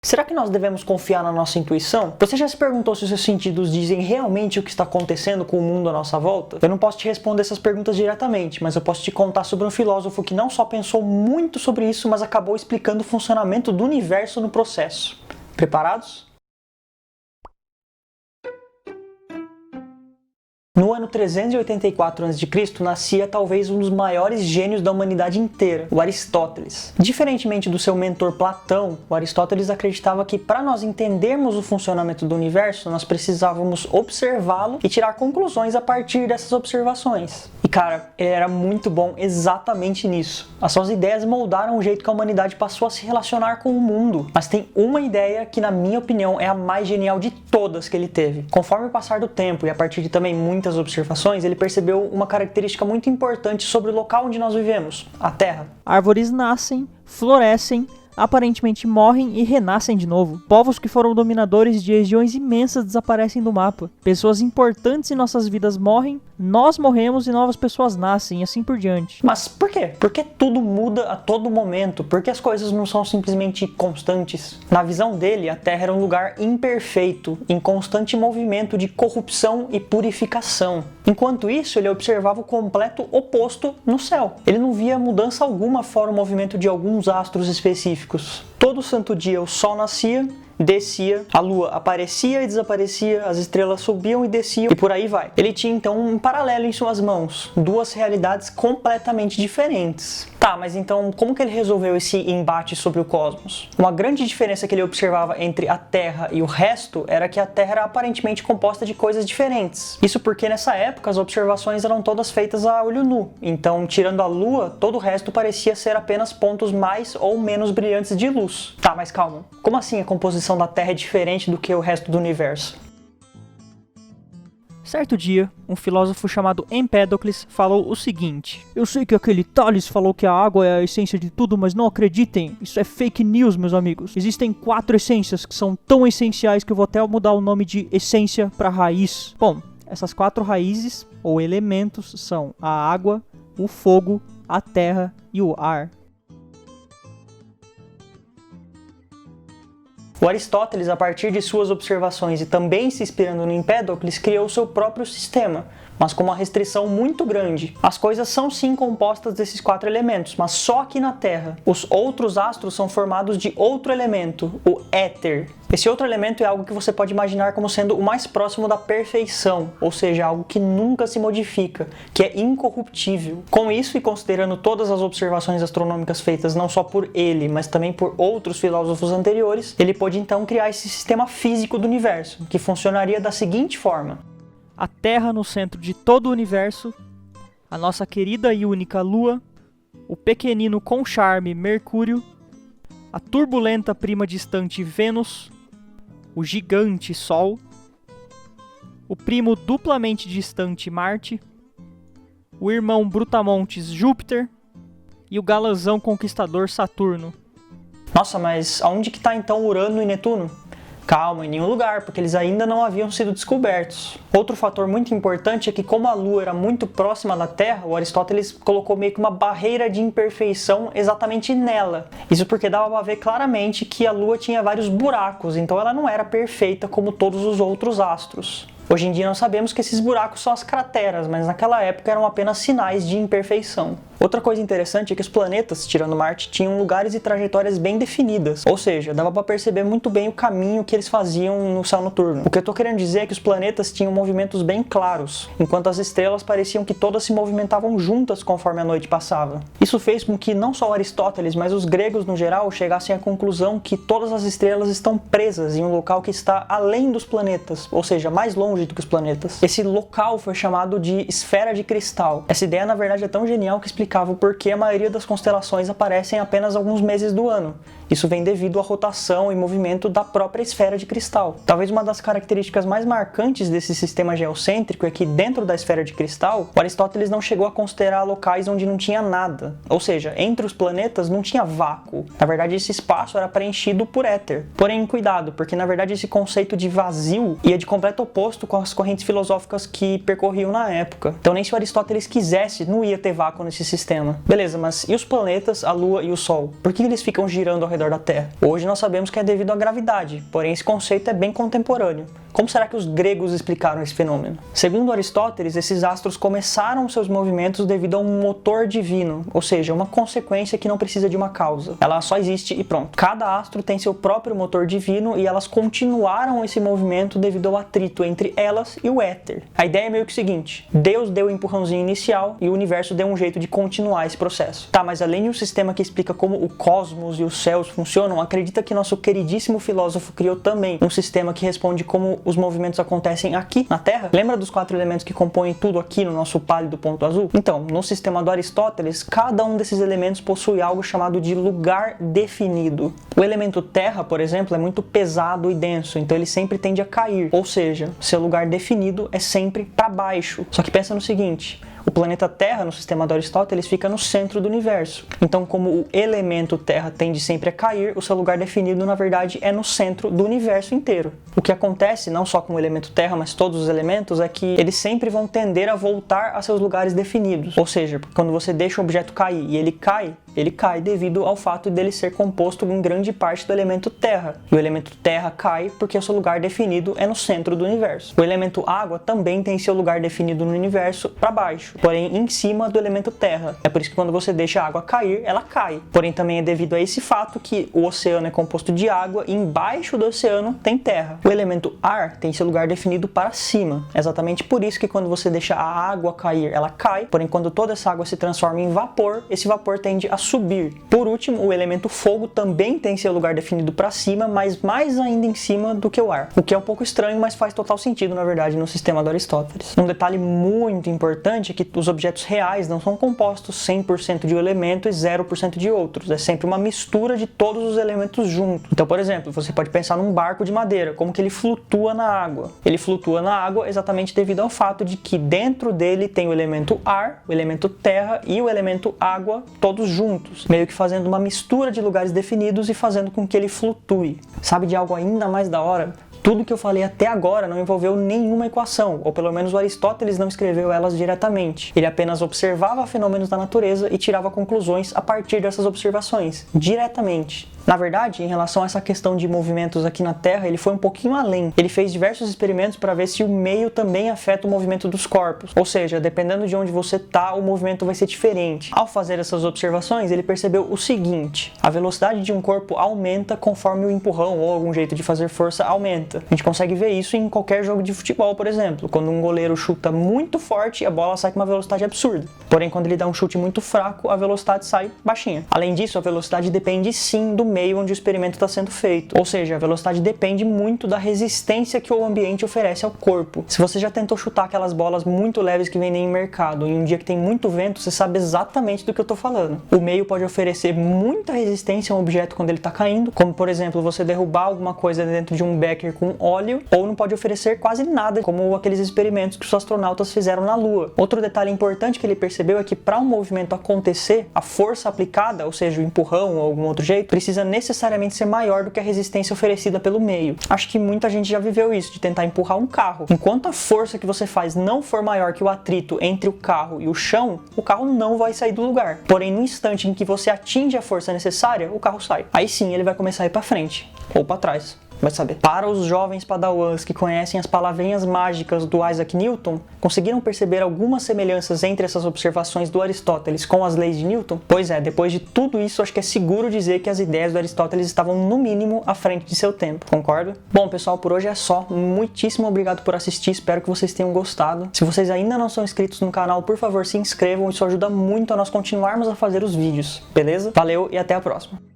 Será que nós devemos confiar na nossa intuição? Você já se perguntou se os seus sentidos dizem realmente o que está acontecendo com o mundo à nossa volta? Eu não posso te responder essas perguntas diretamente, mas eu posso te contar sobre um filósofo que não só pensou muito sobre isso, mas acabou explicando o funcionamento do universo no processo. Preparados? No ano 384 a.C., nascia talvez um dos maiores gênios da humanidade inteira, o Aristóteles. Diferentemente do seu mentor Platão, o Aristóteles acreditava que para nós entendermos o funcionamento do universo, nós precisávamos observá-lo e tirar conclusões a partir dessas observações. E cara, ele era muito bom exatamente nisso. As suas ideias moldaram o jeito que a humanidade passou a se relacionar com o mundo. Mas tem uma ideia que, na minha opinião, é a mais genial de todas que ele teve. Conforme o passar do tempo e a partir de também muitas observações, ele percebeu uma característica muito importante sobre o local onde nós vivemos, a Terra. Árvores nascem, florescem, aparentemente morrem e renascem de novo. Povos que foram dominadores de regiões imensas desaparecem do mapa. Pessoas importantes em nossas vidas morrem, nós morremos e novas pessoas nascem, e assim por diante. Mas por quê? Por que tudo muda a todo momento? Por que as coisas não são simplesmente constantes? Na visão dele, a Terra era um lugar imperfeito, em constante movimento de corrupção e purificação. Enquanto isso, ele observava o completo oposto no céu. Ele não via mudança alguma fora o movimento de alguns astros específicos. Todo santo dia o Sol nascia, descia, a Lua aparecia e desaparecia, as estrelas subiam e desciam, e por aí vai. Ele tinha então um paralelo em suas mãos, duas realidades completamente diferentes. Tá, mas então como que ele resolveu esse embate sobre o cosmos? Uma grande diferença que ele observava entre a Terra e o resto era que a Terra era aparentemente composta de coisas diferentes. Isso porque nessa época as observações eram todas feitas a olho nu, então tirando a Lua, todo o resto parecia ser apenas pontos mais ou menos brilhantes de luz. Tá, mas calma, como assim a composição da Terra é diferente do que o resto do universo? Certo dia, um filósofo chamado Empédocles falou o seguinte: eu sei que aquele Tales falou que a água é a essência de tudo, mas não acreditem, isso é fake news, meus amigos. Existem 4 essências que são tão essenciais que eu vou até mudar o nome de essência para raiz. Bom, essas 4 raízes ou elementos são a água, o fogo, a terra e o ar. O Aristóteles, a partir de suas observações e também se inspirando no Empédocles, criou seu próprio sistema, mas com uma restrição muito grande. As coisas são sim compostas desses 4 elementos, mas só aqui na Terra. Os outros astros são formados de outro elemento, o éter. Esse outro elemento é algo que você pode imaginar como sendo o mais próximo da perfeição, ou seja, algo que nunca se modifica, que é incorruptível. Com isso, e considerando todas as observações astronômicas feitas não só por ele, mas também por outros filósofos anteriores, ele pôde então criar esse sistema físico do universo, que funcionaria da seguinte forma: a Terra no centro de todo o universo, a nossa querida e única Lua, o pequenino com charme Mercúrio, a turbulenta prima distante Vênus, o gigante Sol, o primo duplamente distante Marte, o irmão brutamontes Júpiter e o galanzão conquistador Saturno. Nossa, mas aonde que está então Urano e Netuno? Calma, em nenhum lugar, porque eles ainda não haviam sido descobertos. Outro fator muito importante é que, como a Lua era muito próxima da Terra, o Aristóteles colocou meio que uma barreira de imperfeição exatamente nela. Isso porque dava para ver claramente que a Lua tinha vários buracos, então ela não era perfeita como todos os outros astros. Hoje em dia nós sabemos que esses buracos são as crateras, mas naquela época eram apenas sinais de imperfeição. Outra coisa interessante é que os planetas, tirando Marte, tinham lugares e trajetórias bem definidas, ou seja, dava para perceber muito bem o caminho que eles faziam no céu noturno. O que eu tô querendo dizer é que os planetas tinham movimentos bem claros, enquanto as estrelas pareciam que todas se movimentavam juntas conforme a noite passava. Isso fez com que não só Aristóteles, mas os gregos no geral chegassem à conclusão que todas as estrelas estão presas em um local que está além dos planetas, ou seja, mais longe do que os planetas. Esse local foi chamado de esfera de cristal. Essa ideia na verdade é tão genial que explica o porquê a maioria das constelações aparecem apenas alguns meses do ano. Isso vem devido à rotação e movimento da própria esfera de cristal. Talvez uma das características mais marcantes desse sistema geocêntrico é que dentro da esfera de cristal, o Aristóteles não chegou a considerar locais onde não tinha nada. Ou seja, entre os planetas não tinha vácuo. Na verdade, esse espaço era preenchido por éter. Porém, cuidado, porque na verdade esse conceito de vazio ia de completo oposto com as correntes filosóficas que percorriam na época. Então nem se o Aristóteles quisesse, não ia ter vácuo nesse sistema. sistema. Beleza, mas e os planetas, a Lua e o Sol? Por que eles ficam girando ao redor da Terra? Hoje nós sabemos que é devido à gravidade, porém esse conceito é bem contemporâneo. Como será que os gregos explicaram esse fenômeno? Segundo Aristóteles, esses astros começaram seus movimentos devido a um motor divino, ou seja, uma consequência que não precisa de uma causa. Ela só existe e pronto. Cada astro tem seu próprio motor divino e elas continuaram esse movimento devido ao atrito entre elas e o éter. A ideia é meio que o seguinte: Deus deu o empurrãozinho inicial e o universo deu um jeito de continuar esse processo. Tá, mas além de um sistema que explica como o cosmos e os céus funcionam, acredita que nosso queridíssimo filósofo criou também um sistema que responde como os movimentos acontecem aqui na Terra? Lembra dos 4 elementos que compõem tudo aqui no nosso pálido ponto azul? Então, no sistema do Aristóteles, cada um desses elementos possui algo chamado de lugar definido. O elemento terra, por exemplo, é muito pesado e denso, então ele sempre tende a cair, ou seja, seu lugar definido é sempre para baixo. Só que pensa no seguinte: o planeta Terra, no sistema do Aristóteles, fica no centro do universo. Então, como o elemento Terra tende sempre a cair, o seu lugar definido, na verdade, é no centro do universo inteiro. O que acontece, não só com o elemento Terra, mas todos os elementos, é que eles sempre vão tender a voltar a seus lugares definidos. Ou seja, quando você deixa o objeto cair e ele cai devido ao fato dele ser composto em grande parte do elemento terra. E o elemento terra cai porque o seu lugar definido é no centro do universo. O elemento água também tem seu lugar definido no universo para baixo, porém em cima do elemento terra. É por isso que quando você deixa a água cair, ela cai. Porém também é devido a esse fato que o oceano é composto de água e embaixo do oceano tem terra. O elemento ar tem seu lugar definido para cima. É exatamente por isso que quando você deixa a água cair, ela cai. Porém quando toda essa água se transforma em vapor, esse vapor tende a subir. Por último, o elemento fogo também tem seu lugar definido para cima, mas mais ainda em cima do que o ar. O que é um pouco estranho, mas faz total sentido, na verdade, no sistema do Aristóteles. Um detalhe muito importante é que os objetos reais não são compostos 100% de um elemento e 0% de outros. É sempre uma mistura de todos os elementos juntos. Então, por exemplo, você pode pensar num barco de madeira, como que ele flutua na água. Ele flutua na água exatamente devido ao fato de que dentro dele tem o elemento ar, o elemento terra e o elemento água, todos juntos, meio que fazendo uma mistura de lugares definidos e fazendo com que ele flutue. Sabe de algo ainda mais da hora? Tudo que eu falei até agora não envolveu nenhuma equação, ou pelo menos o Aristóteles não escreveu elas diretamente. Ele apenas observava fenômenos da natureza e tirava conclusões a partir dessas observações, diretamente. Na verdade, em relação a essa questão de movimentos aqui na Terra, ele foi um pouquinho além. Ele fez diversos experimentos para ver se o meio também afeta o movimento dos corpos. Ou seja, dependendo de onde você está, o movimento vai ser diferente. Ao fazer essas observações, ele percebeu o seguinte: a velocidade de um corpo aumenta conforme o empurrão ou algum jeito de fazer força aumenta. A gente consegue ver isso em qualquer jogo de futebol, por exemplo. Quando um goleiro chuta muito forte, a bola sai com uma velocidade absurda. Porém, quando ele dá um chute muito fraco, a velocidade sai baixinha. Além disso, a velocidade depende sim do meio onde o experimento está sendo feito. Ou seja, a velocidade depende muito da resistência que o ambiente oferece ao corpo. Se você já tentou chutar aquelas bolas muito leves que vendem em mercado em um dia que tem muito vento, você sabe exatamente do que eu estou falando. O meio pode oferecer muita resistência a um objeto quando ele está caindo, como por exemplo, você derrubar alguma coisa dentro de um becker com óleo, ou não pode oferecer quase nada, como aqueles experimentos que os astronautas fizeram na Lua. Outro detalhe importante que ele percebeu é que para um movimento acontecer, a força aplicada, ou seja, o empurrão ou algum outro jeito, precisa necessariamente ser maior do que a resistência oferecida pelo meio. Acho que muita gente já viveu isso, de tentar empurrar um carro. Enquanto a força que você faz não for maior que o atrito entre o carro e o chão, o carro não vai sair do lugar. Porém, no instante em que você atinge a força necessária, o carro sai. Aí sim, ele vai começar a ir para frente ou para trás. Vai saber. Para os jovens padawans que conhecem as palavrinhas mágicas do Isaac Newton, conseguiram perceber algumas semelhanças entre essas observações do Aristóteles com as leis de Newton? Pois é, depois de tudo isso, acho que é seguro dizer que as ideias do Aristóteles estavam, no mínimo, à frente de seu tempo. Concordo? Bom, pessoal, por hoje é só. Muitíssimo obrigado por assistir, espero que vocês tenham gostado. Se vocês ainda não são inscritos no canal, por favor, se inscrevam, isso ajuda muito a nós continuarmos a fazer os vídeos, beleza? Valeu e até a próxima!